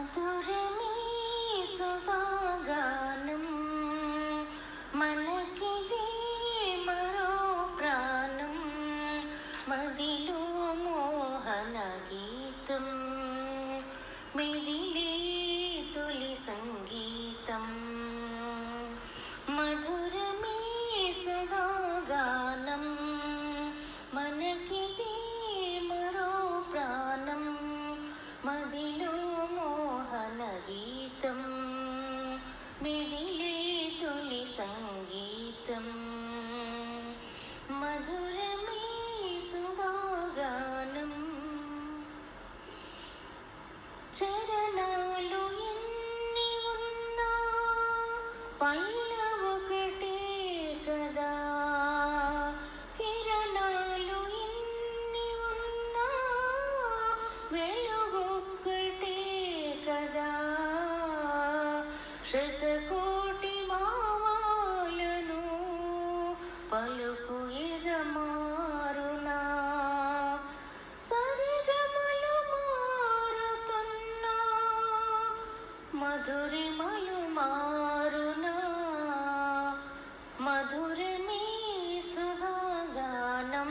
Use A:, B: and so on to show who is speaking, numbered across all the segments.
A: మధురమే సుధాగానం మనకిది మరో ప్రాణం మదిలో మోహన గీతం మిదిలే తొలి సంగీతం మధురమే సుధాగానం మనకిది మరో ప్రాణం మదిలో మోహన గీతం మిదిలే తొలి సంగీతం మధురమే సుధాగానం చరణాలు ఎన్ని ఉన్నా పల్లవొకటే కదా కిరణాలు ఎన్ని ఉన్నా వెలుగొక్కటే కదా శతకోటి భావాలను పలుకు ఎదమారునా సరిగమలు మారుతున్నా మధురిమలు మారునా మధురమే సుధాగానం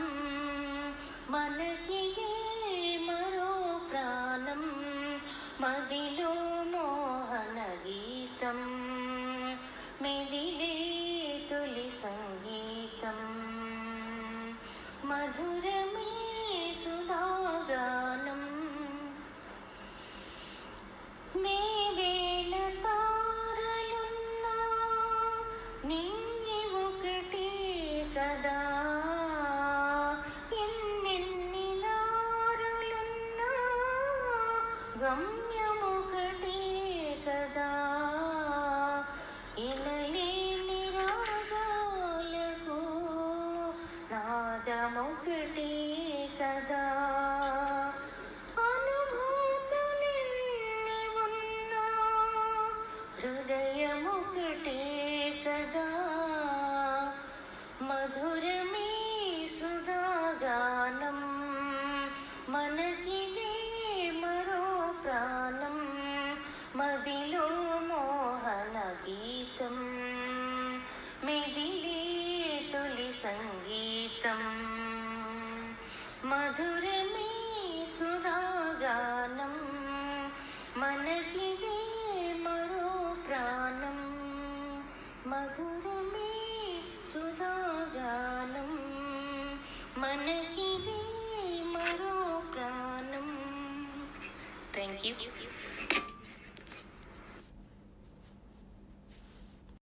A: మనకిదే మరో ప్రాణం మదిలో మోహన గీతం మిదిలే తొలి సంగీతం మధురమే సుధాగానం మేవేల తారలున్నా నింగి ఒకటే కదా ఎన్నెన్ని దారులున్నా గమ్యమొకటే కదా ఇలలేని రాగాలకు నాదమొకటే కదా అనుభూతులెన్ని ఉన్నా హృదయమొకటే కదా మధురమే సుధాగానం మనకిదే మరో ప్రాణం మదిలో మోహన గీతం మిదిలే తొలి సంగీతం మధురమే సుధాగానం మనకిదే మరో ప్రాణం మధురమే సుధాగానం మనకిదే మరో ప్రాణం. Thank you.